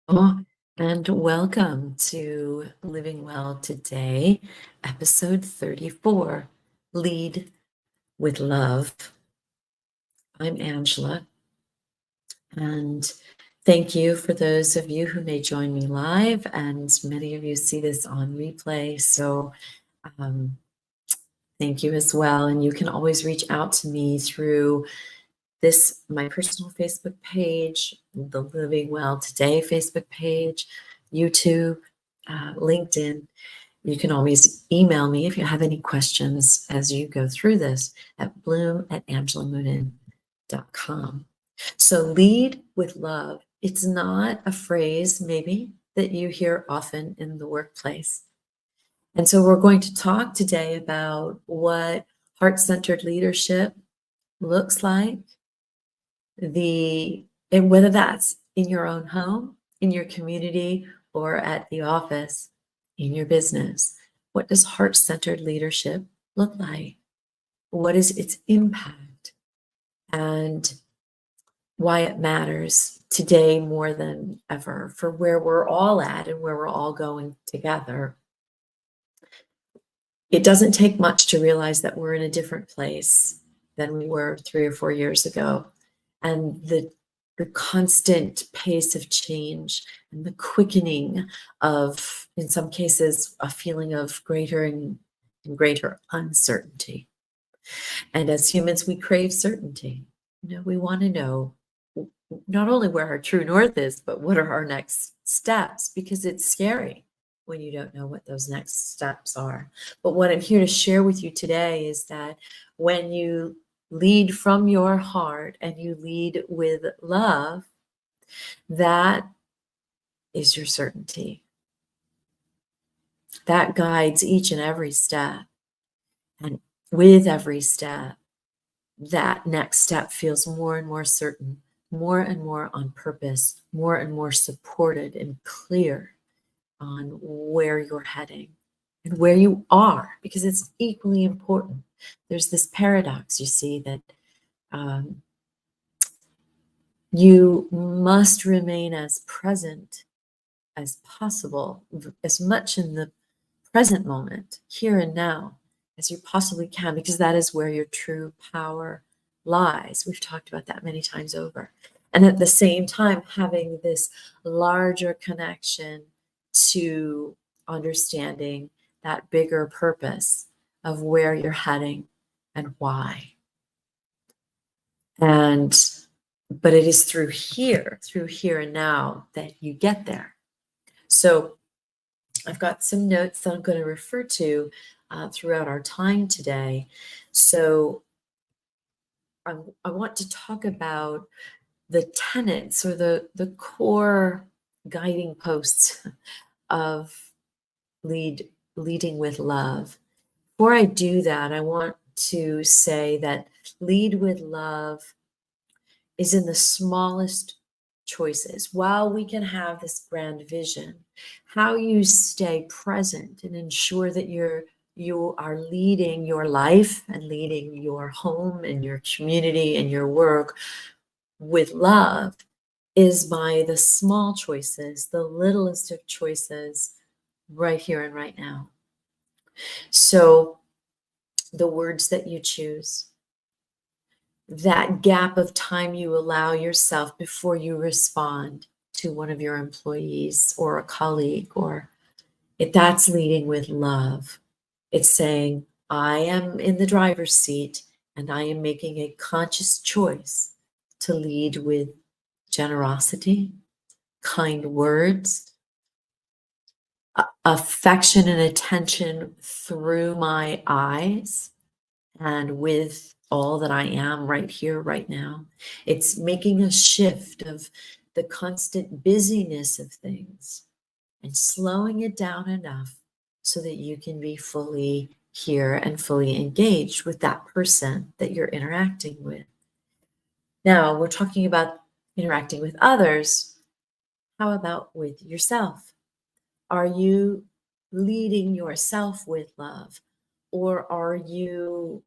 Oh, and welcome to Living Well Today, episode 34, Lead with Love. I'm Angela, and thank you for those of you who may join me live, and many of you see this on replay, so um, thank you as well. And you can always reach out to me through my personal Facebook page, the Living Well Today Facebook page, YouTube, LinkedIn. You can always email me if you have any questions as you go through this at bloom@angelamoonin.com. So lead with love. It's not a phrase maybe that you hear often in the workplace. And so we're going to talk today about what heart-centered leadership looks like, and whether that's in your own home, in your community, or at the office, in your business. What does heart-centered leadership look like? What is its impact? And why it matters today more than ever for where we're all at and where we're all going together. It doesn't take much to realize that we're in a different place than we were 3 or 4 years ago. And the constant pace of change and the quickening of, in some cases, a feeling of greater and greater uncertainty. And as humans, we crave certainty. We want to know not only where our true north is, but what are our next steps, because it's scary when you don't know what those next steps are. But what I'm here to share with you today is that when you lead from your heart and you lead with love, that is your certainty. That guides each and every step. And with every step, that next step feels more and more certain, more and more on purpose, more and more supported and clear on where you're heading and where you are, because it's equally important. There's this paradox, you see, that you must remain as present as possible, as much in the present moment, here and now, as you possibly can, because that is where your true power lies. We've talked about that many times over. And at the same time, having this larger connection to understanding that bigger purpose of where you're heading and why. But it is through here and now, that you get there. So I've got some notes that I'm going to refer to throughout our time today. So I want to talk about the tenets, or the core guiding posts of leading with love. Before I do that, I want to say that lead with love is in the smallest choices. While we can have this grand vision, how you stay present and ensure that you are leading your life and leading your home and your community and your work with love is by the small choices, the littlest of choices, right here and right now. So the words that you choose, that gap of time you allow yourself before you respond to one of your employees or a colleague, or if that's leading with love. It's saying, I am in the driver's seat and I am making a conscious choice to lead with generosity, kind words, affection and attention through my eyes, and with all that I am right here, right now. It's making a shift of the constant busyness of things and slowing it down enough so that you can be fully here and fully engaged with that person that you're interacting with. Now, we're talking about interacting with others. How about with yourself? Are you leading yourself with love? Or are you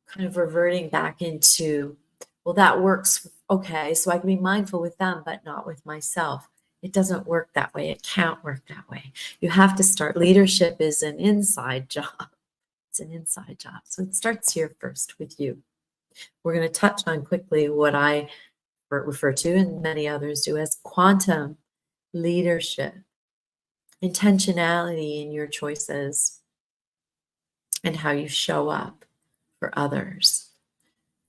kind of reverting back into, well, that works, okay, so I can be mindful with them, but not with myself? It doesn't work that way. It can't work that way. You have to start. Leadership is an inside job. It's an inside job. So it starts here first with you. We're going to touch on quickly what I refer to and many others do as quantum leadership, intentionality in your choices and how you show up for others,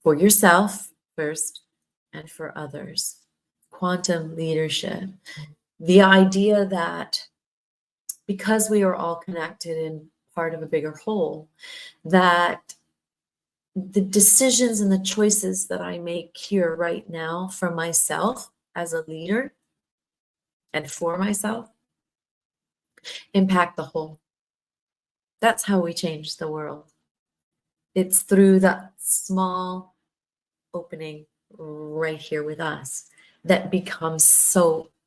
for yourself first and for others. Quantum leadership, the idea that because we are all connected and part of a bigger whole, that the decisions and the choices that I make here right now for myself as a leader and for myself impact the whole. That's how we change the world. It's through that small opening right here with us that becomes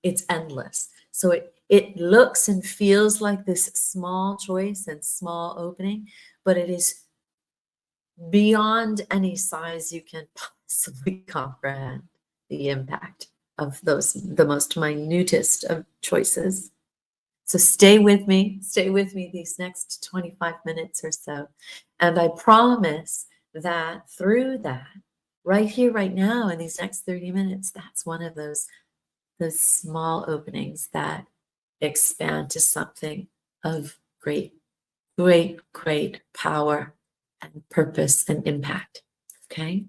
it's endless. So it looks and feels like this small choice and small opening, but it is beyond any size you can possibly comprehend the impact of the most minutest of choices. So stay with me these next 25 minutes or so. And I promise that through that, right here, right now, in these next 30 minutes, that's one of those small openings that expand to something of great power and purpose and impact. Okay?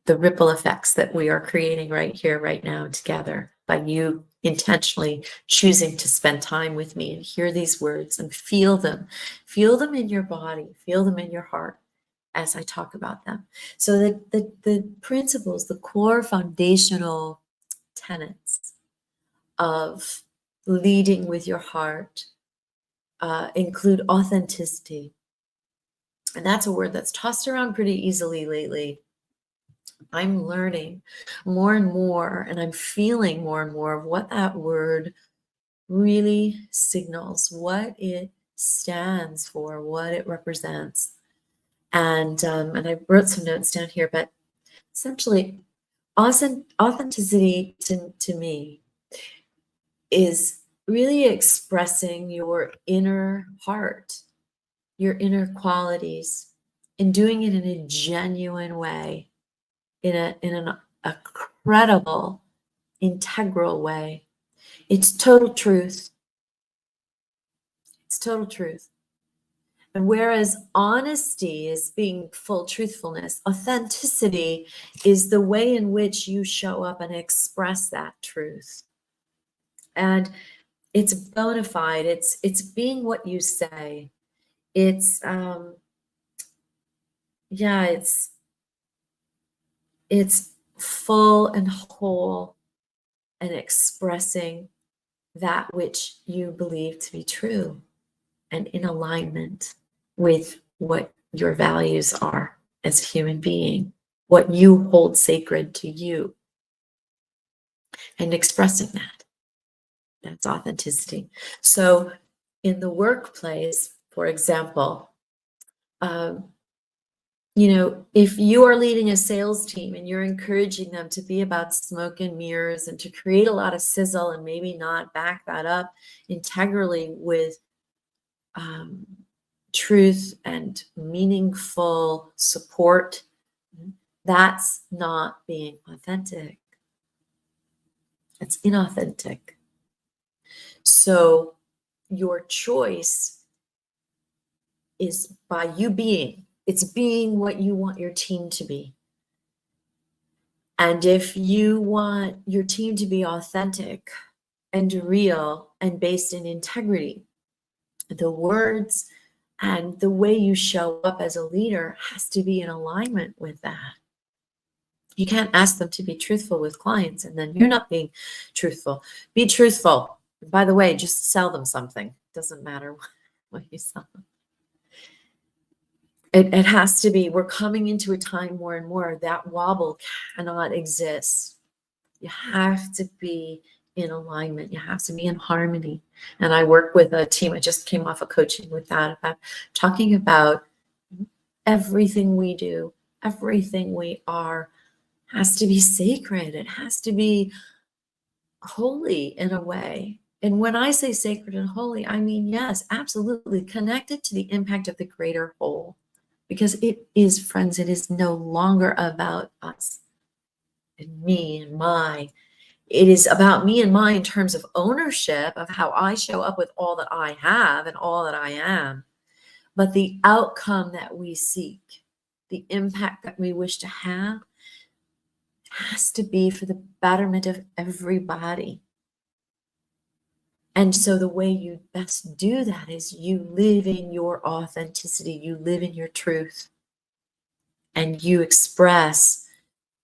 The ripple effects that we are creating right here, right now together by you intentionally choosing to spend time with me and hear these words and feel them in your body, feel them in your heart as I talk about them. So the principles, the core foundational tenets of leading with your heart include authenticity. And that's a word that's tossed around pretty easily lately. I'm learning more and more, and I'm feeling more and more of what that word really signals, what it stands for, what it represents. And I wrote some notes down here, but essentially, authenticity to me is really expressing your inner heart, your inner qualities, and doing it in a genuine way, in a credible, integral way. It's total truth. It's total truth. And whereas honesty is being full truthfulness, authenticity is the way in which you show up and express that truth. And it's bona fide. It's being what you say. It's it's full and whole and expressing that which you believe to be true and in alignment with what your values are as a human being, what you hold sacred to you, and expressing that. That's authenticity. So in the workplace, for example, if you are leading a sales team and you're encouraging them to be about smoke and mirrors and to create a lot of sizzle and maybe not back that up integrally with truth and meaningful support, that's not being authentic. It's inauthentic. So your choice is by you being. It's being what you want your team to be. And if you want your team to be authentic and real and based in integrity, the words and the way you show up as a leader has to be in alignment with that. You can't ask them to be truthful with clients and then you're not being truthful. Be truthful. And by the way, just sell them something. It doesn't matter what you sell them. It has to be, we're coming into a time more and more that wobble cannot exist. You have to be in alignment. You have to be in harmony. And I work with a team. I just came off a coaching with that, about talking about everything we do, everything we are has to be sacred. It has to be holy in a way. And when I say sacred and holy, I mean, yes, absolutely connected to the impact of the greater whole. Because it is, friends, it is no longer about us and me and my. It is about me and my in terms of ownership of how I show up with all that I have and all that I am. But the outcome that we seek, the impact that we wish to have, has to be for the betterment of everybody. And so the way you best do that is you live in your authenticity, you live in your truth, and you express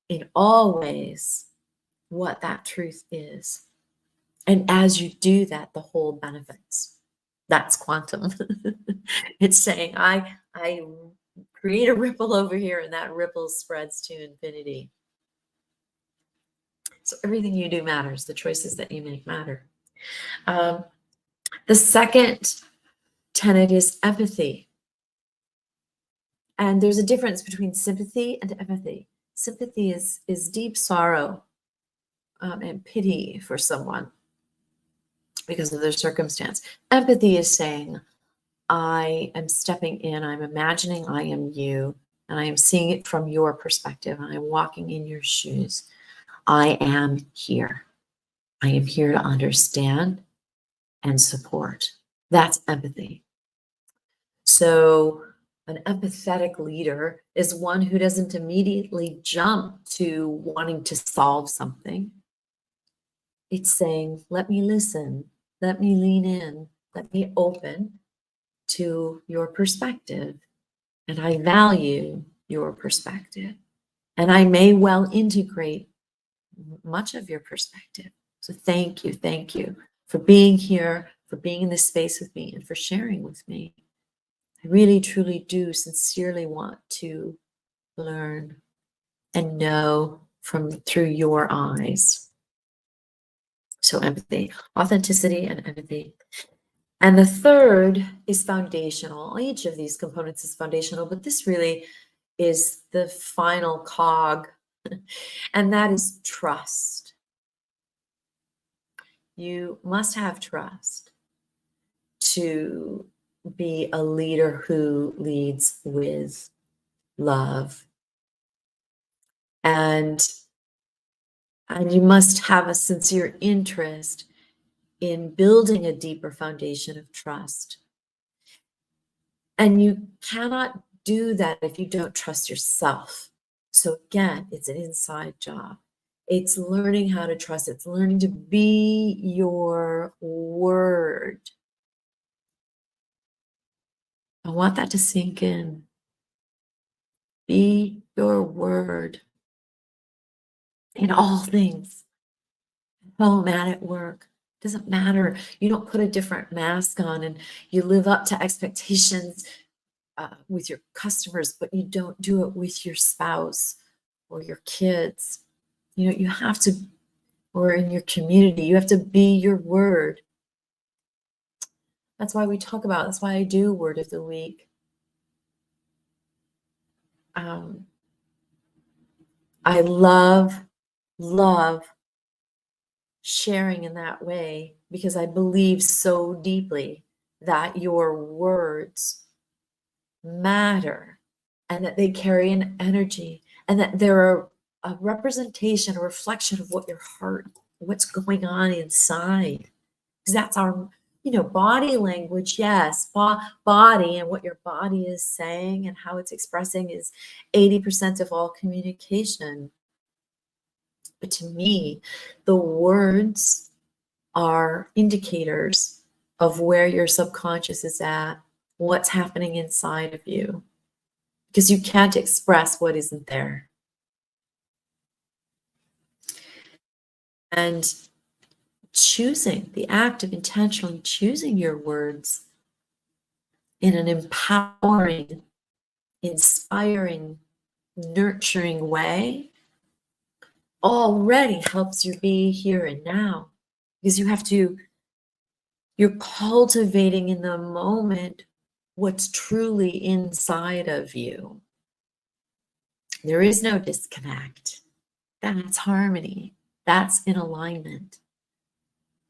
in all ways what that truth is. And as you do that, the whole benefits. That's quantum. It's saying, I create a ripple over here, and that ripple spreads to infinity. So everything you do matters. The choices that you make matter. The second tenet is empathy. And there's a difference between sympathy and empathy. Sympathy is deep sorrow and pity for someone because of their circumstance. Empathy is saying, I am stepping in, I'm imagining I am you, and I am seeing it from your perspective, and I'm walking in your shoes. I am here. I am here to understand and support. That's empathy. So an empathetic leader is one who doesn't immediately jump to wanting to solve something. It's saying, let me listen, let me lean in, let me open to your perspective. And I value your perspective. And I may well integrate much of your perspective. So thank you for being here, for being in this space with me, and for sharing with me. I really, truly do sincerely want to learn and know through your eyes. So empathy, authenticity, and empathy. And the third is foundational. Each of these components is foundational, but this really is the final cog, and that is trust. You must have trust to be a leader who leads with love. And you must have a sincere interest in building a deeper foundation of trust. And you cannot do that if you don't trust yourself. So again, it's an inside job. It's learning how to trust. It's learning to be your word. I want that to sink in. Be your word in all things. Home and at work. Doesn't matter. You don't put a different mask on and you live up to expectations with your customers, but you don't do it with your spouse or your kids. You know, you have to, or in your community, you have to be your word. That's why we talk about, that's why I do Word of the Week. I love sharing in that way because I believe so deeply that your words matter and that they carry an energy and that they're a representation, a reflection of what your heart, what's going on inside. Because that's our, body language, yes, body and what your body is saying and how it's expressing is 80% of all communication. But to me, the words are indicators of where your subconscious is at, what's happening inside of you, because you can't express what isn't there. And choosing, the act of intentionally choosing your words in an empowering, inspiring, nurturing way already helps you be here and now, because you're cultivating in the moment what's truly inside of you. There is no disconnect. That's harmony. That's in alignment.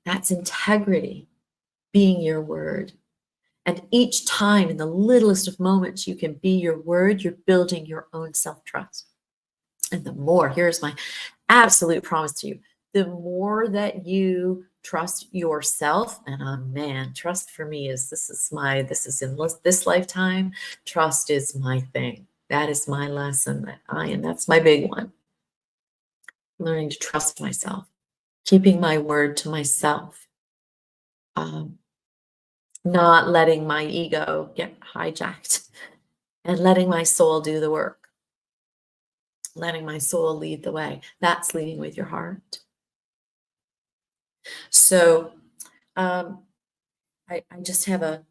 That's integrity, being your word. And each time, in the littlest of moments, you can be your word, you're building your own self-trust. And the more, here's my absolute promise to you, the more that you trust yourself, and man, trust for me is this is in this lifetime, trust is my thing. That is my lesson that's my big one. Learning to trust myself, keeping my word to myself, not letting my ego get hijacked, and letting my soul do the work, letting my soul lead the way. That's leading with your heart. So I just have a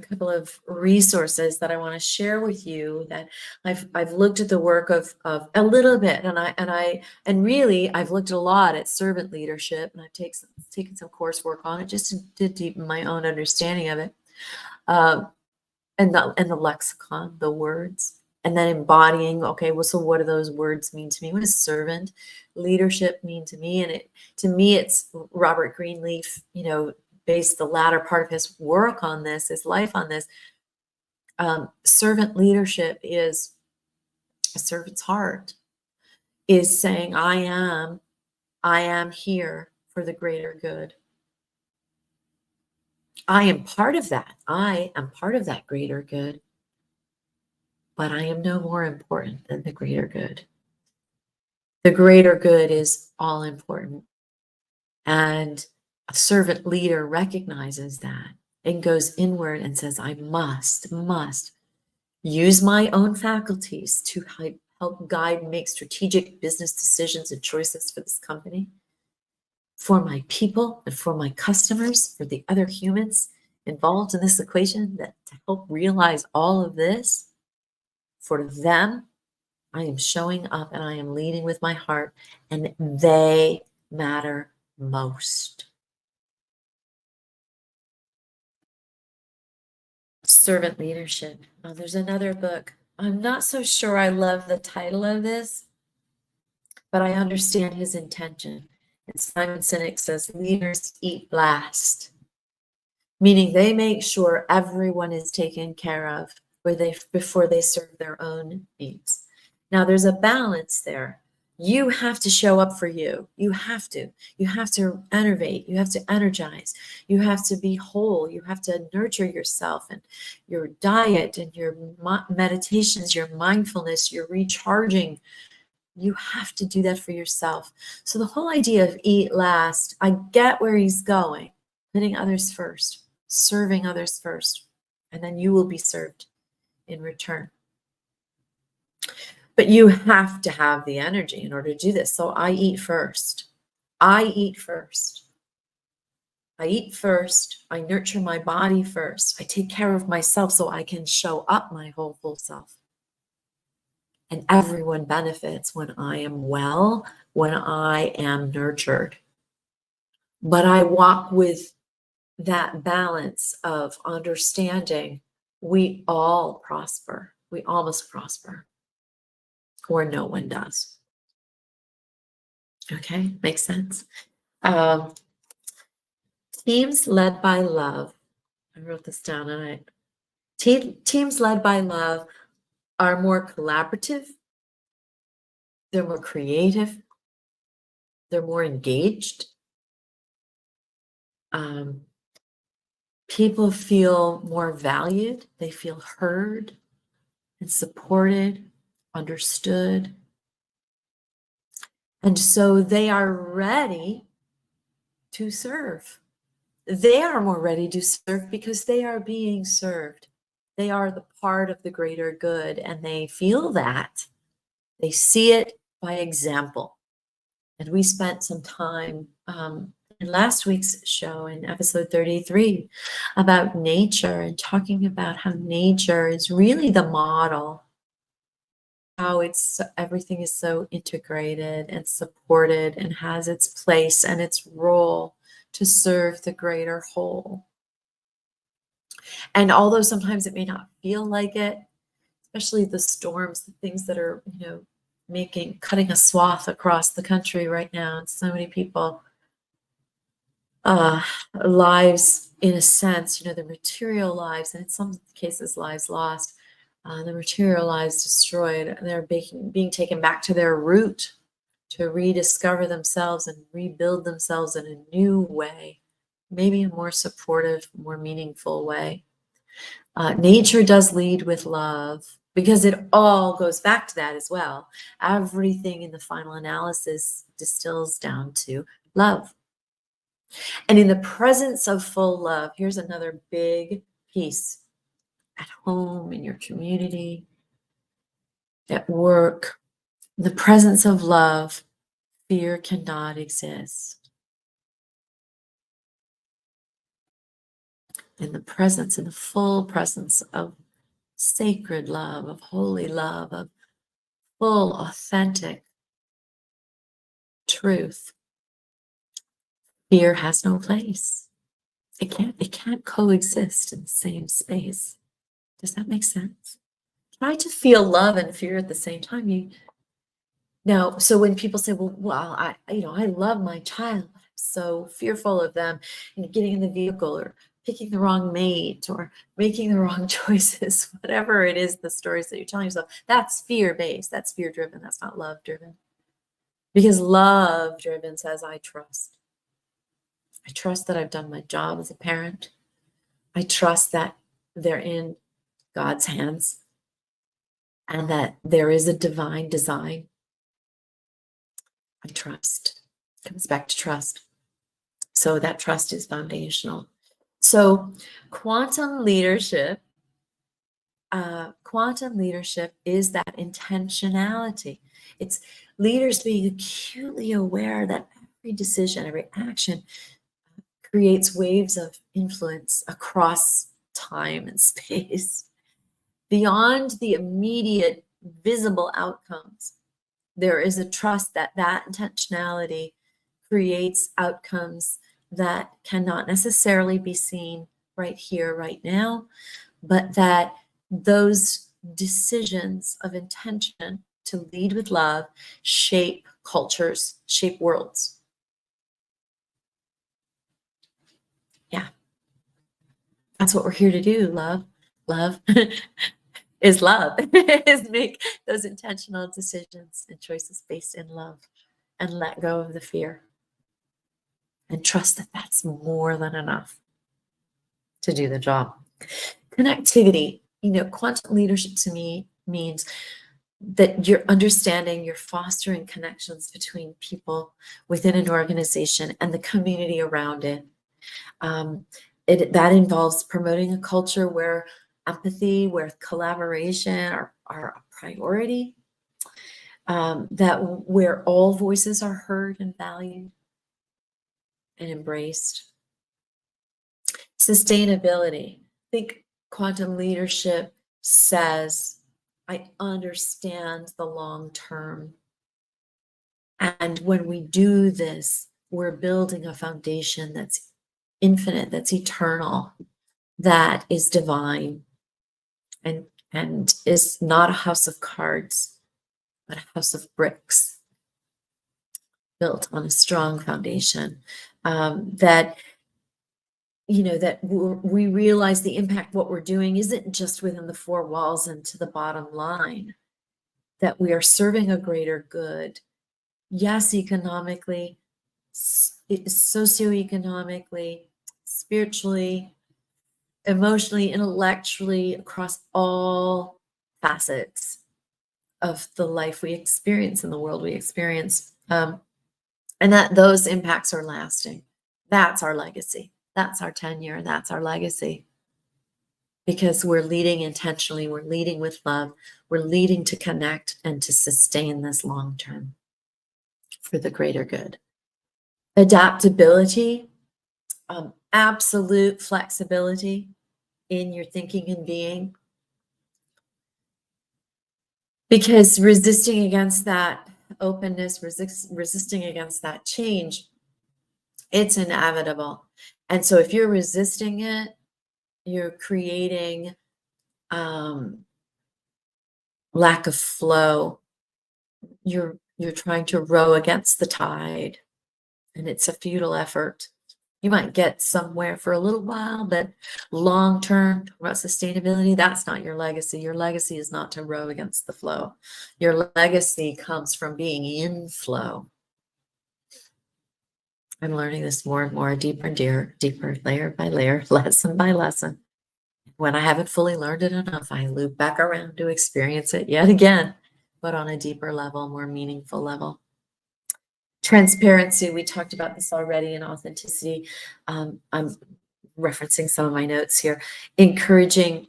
couple of resources that I want to share with you that I've looked at the work of a little bit, and really I've looked a lot at servant leadership, and I've taken some coursework on it just to deepen my own understanding of it, and the lexicon, the words, and then embodying. Okay, well, so what do those words mean to me? What does servant leadership mean to me? And to me, it's Robert Greenleaf, based the latter part of his work on this, his life on this. Servant leadership is a servant's heart, is saying, I am here for the greater good. I am part of that. I am part of that greater good, but I am no more important than the greater good. The greater good is all important. And a servant leader recognizes that and goes inward and says, I must use my own faculties to help guide, make strategic business decisions and choices for this company, for my people, and for my customers, for the other humans involved in this equation, that to help realize all of this. For them, I am showing up and I am leading with my heart, and they matter most. Servant leadership. There's another book. I'm not so sure I love the title of this, but I understand his intention. And Simon Sinek says, leaders eat last, meaning they make sure everyone is taken care of before they serve their own needs. Now, there's a balance there. You have to show up for you. You have to innovate. You have to energize. You have to be whole. You have to nurture yourself and your diet and your meditations, your mindfulness, your recharging. You have to do that for yourself. So the whole idea of eat last, I get where he's going, putting others first, serving others first, and then you will be served in return. But you have to have the energy in order to do this. So I eat first. I eat first. I eat first. I nurture my body first. I take care of myself so I can show up my whole full self. And everyone benefits when I am well, when I am nurtured. But I walk with that balance of understanding we all prosper. We all must prosper, or no one does. Okay, makes sense. Teams led by love. I wrote this down, and teams led by love are more collaborative. They're more creative. They're more engaged. People feel more valued. They feel heard and supported, understood. And so they are ready to serve. They are more ready to serve because they are being served. They are the part of the greater good, and they feel that. They see it by example. And we spent some time in last week's show, in episode 33, about nature, and talking about how nature is really the model, how everything is so integrated and supported and has its place and its role to serve the greater whole. And although sometimes it may not feel like it, especially the storms, the things that are, cutting a swath across the country right now, and so many people uh, lives in a sense, the material lives, and in some cases lives lost, the material lives destroyed, and they're being taken back to their root to rediscover themselves and rebuild themselves in a new way, maybe a more supportive, more meaningful way. Nature does lead with love because it all goes back to that as well. Everything in the final analysis distills down to love. And in the presence of full love, here's another big piece: at home, in your community, at work, in the presence of love, fear cannot exist. In the presence, in the full presence of sacred love, of holy love, of full, authentic truth, fear has no place. It can't coexist in the same space. Does that make sense? Try to feel love and fear at the same time. Now, so when people say, well, I love my child, I'm so fearful of them, getting in the vehicle or picking the wrong mate or making the wrong choices, whatever it is, the stories that you're telling yourself, that's fear-based, that's fear-driven, that's not love-driven. Because love-driven says, I trust. I trust that I've done my job as a parent. I trust that they're in God's hands and that there is a divine design. I trust. It comes back to trust. So that trust is foundational. So quantum leadership is that intentionality. It's leaders being acutely aware that every decision, every action creates waves of influence across time and space. Beyond the immediate visible outcomes, there is a trust that intentionality creates outcomes that cannot necessarily be seen right here, right now, but that those decisions of intention to lead with love shape cultures, shape worlds. Yeah, that's what we're here to do, love. Love is love, is make those intentional decisions and choices based in love and let go of the fear and trust that that's more than enough to do the job. Connectivity, quantum leadership to me means that you're understanding, you're fostering connections between people within an organization and the community around it. That involves promoting a culture where empathy, where collaboration are a priority, that where all voices are heard and valued and embraced. Sustainability. I think quantum leadership says, I understand the long term. And when we do this, we're building a foundation that's infinite, that's eternal, that is divine, and is not a house of cards, but a house of bricks built on a strong foundation. That we realize the impact what we're doing isn't just within the four walls and to the bottom line, that we are serving a greater good. Yes, economically, socioeconomically, spiritually, emotionally, intellectually, across all facets of the life we experience in the world we experience. And that those impacts are lasting. That's our legacy. That's our tenure. That's our legacy. Because we're leading intentionally, we're leading with love, we're leading to connect and to sustain this long term for the greater good. Adaptability, absolute flexibility in your thinking and being. Because resisting against that openness, resisting against that change, it's inevitable. And so if you're resisting it, you're creating lack of flow. You're trying to row against the tide, and it's a futile effort. You might get somewhere for a little while, but long term, talk about sustainability, that's not your legacy. Your legacy is not to row against the flow. Your legacy comes from being in flow. I'm learning this more and more, deeper and deeper, layer by layer, lesson by lesson. When I haven't fully learned it enough, I loop back around to experience it yet again, but on a deeper level, more meaningful level. Transparency, we talked about this already, and authenticity. I'm referencing some of my notes here. Encouraging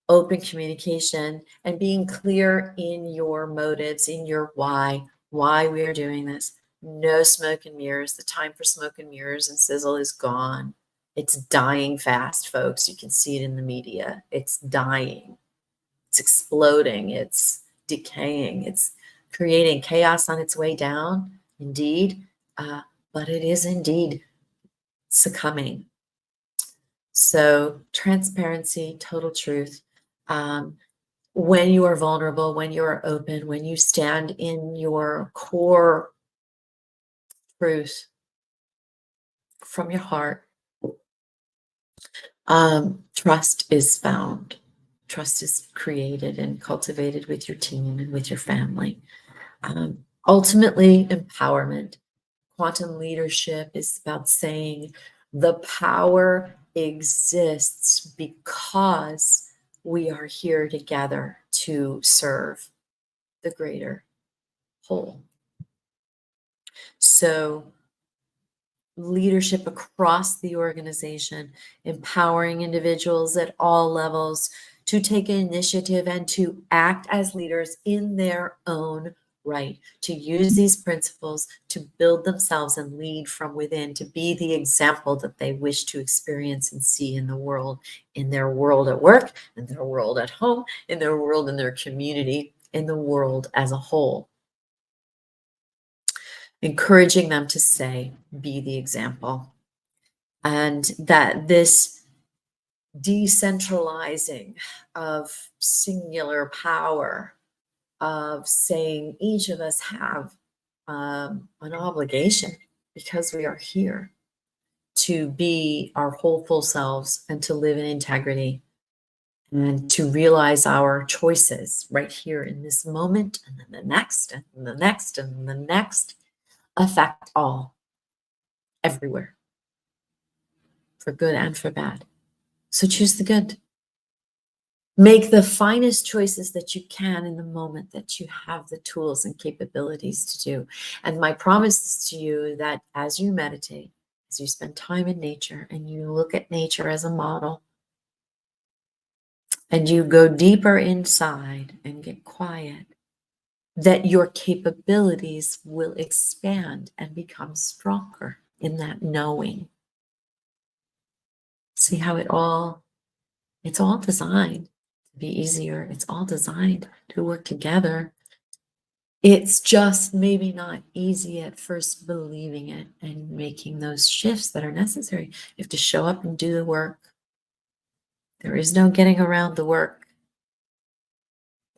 open communication and being clear in your motives, in your why we are doing this. No smoke and mirrors. The time for smoke and mirrors and sizzle is gone. It's dying fast, folks. You can see it in the media. It's dying. It's exploding. It's decaying. It's creating chaos on its way down, indeed. But it is indeed succumbing. So transparency, total truth. When you are vulnerable, when you are open, when you stand in your core truth from your heart, trust is found. Trust is created and cultivated with your team and with your family. Ultimately, empowerment. Quantum leadership is about saying the power exists because we are here together to serve the greater whole. So leadership across the organization, empowering individuals at all levels to take initiative and to act as leaders in their own right, to use these principles to build themselves and lead from within, to be the example that they wish to experience and see in the world, in their world at work, in their world at home, in their world, in their community, in the world as a whole. Encouraging them to say, be the example. And that this decentralizing of singular power, of saying each of us have an obligation because we are here to be our whole full selves and to live in integrity and to realize our choices right here in this moment, and then the next, and the next, and the next, affect all, everywhere, for good and for bad. So choose the good. Make the finest choices that you can in the moment that you have the tools and capabilities to do. And my promise is to you that as you meditate, as you spend time in nature and you look at nature as a model, and you go deeper inside and get quiet, that your capabilities will expand and become stronger in that knowing. See how it's all designed to be easier. It's all designed to work together. It's just maybe not easy at first believing it and making those shifts that are necessary. You have to show up and do the work. There is no getting around the work.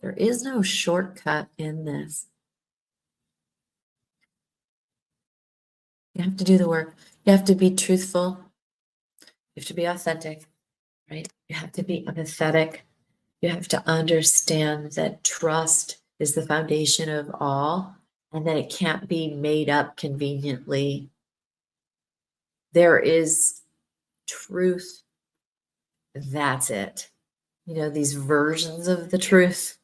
There is no shortcut in this. You have to do the work. You have to be truthful. You have to be authentic, right? You have to be empathetic. You have to understand that trust is the foundation of all and that it can't be made up conveniently. There is truth. That's it. You know, these versions of the truth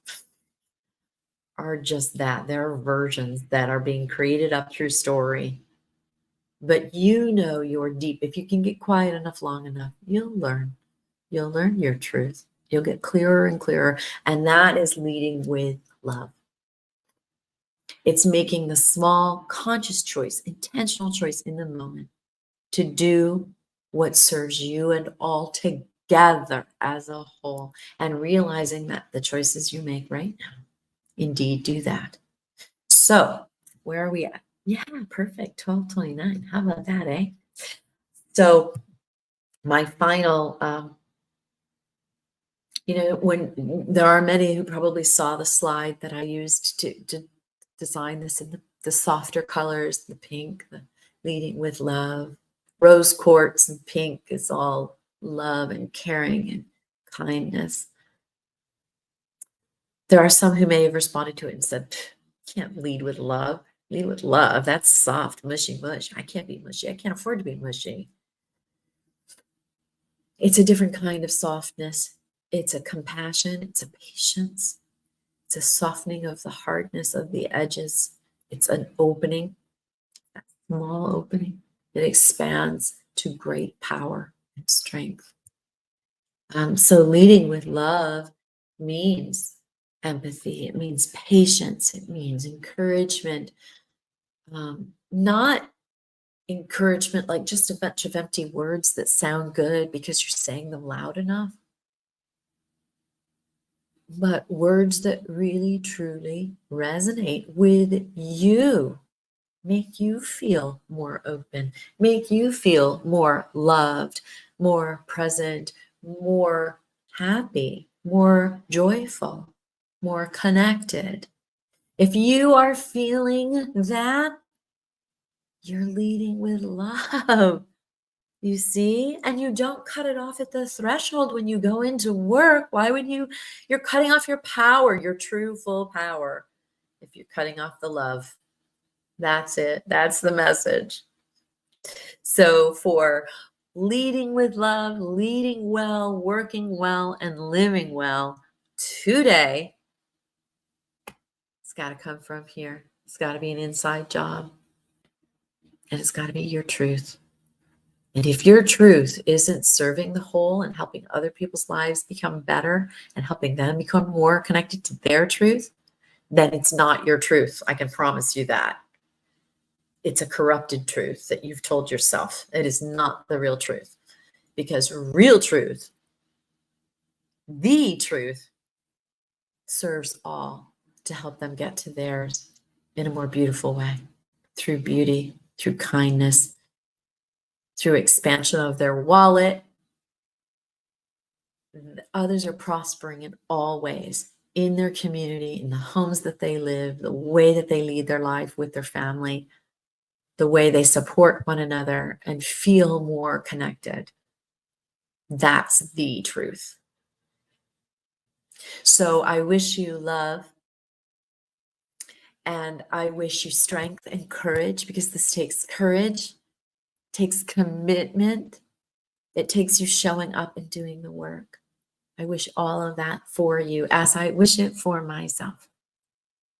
are just that. They're versions that are being created up through story. But you know you're deep. If you can get quiet enough long enough, you'll learn. You'll learn your truth. You'll get clearer and clearer. And that is leading with love. It's making the small, conscious choice, intentional choice in the moment to do what serves you and all together as a whole, and realizing that the choices you make right now indeed do that. So where are we at? Yeah, perfect. 12:29. How about that, eh? So my final, when there are many who probably saw the slide that I used to design this in the softer colors, the pink, the leading with love, rose quartz and pink is all love and caring and kindness. There are some who may have responded to it and said, can't lead with love. Lead with love. That's soft, mushy mush. I can't be mushy. I can't afford to be mushy. It's a different kind of softness. It's a compassion. It's a patience. It's a softening of the hardness of the edges. It's an opening, a small opening that expands to great power and strength. So leading with love means empathy. It means patience. It means encouragement. Not encouragement like just a bunch of empty words that sound good because you're saying them loud enough, but words that really truly resonate with you, make you feel more open, make you feel more loved, more present, more happy, more joyful, more connected. If you are feeling that, you're leading with love. You see? And you don't cut it off at the threshold when you go into work. Why would you? You're cutting off your power, your true full power, if you're cutting off the love. That's it. That's the message. So for leading with love, leading well, working well, and living well today, it's got to come from here. It's got to be an inside job. And it's got to be your truth. And if your truth isn't serving the whole and helping other people's lives become better and helping them become more connected to their truth, then it's not your truth. I can promise you that. It's a corrupted truth that you've told yourself. It is not the real truth. Because real truth, the truth, serves all to help them get to theirs in a more beautiful way, through beauty, through kindness, through expansion of their wallet. Others are prospering in all ways, in their community, in the homes that they live, the way that they lead their life with their family, the way they support one another and feel more connected. That's the truth. So I wish you love, and I wish you strength and courage, because this takes courage, takes commitment. It takes you showing up and doing the work. I wish all of that for you as I wish it for myself.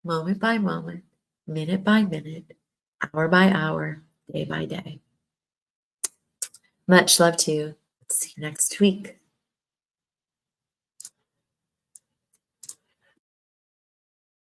Moment by moment, minute by minute, hour by hour, day by day. Much love to you. See you next week.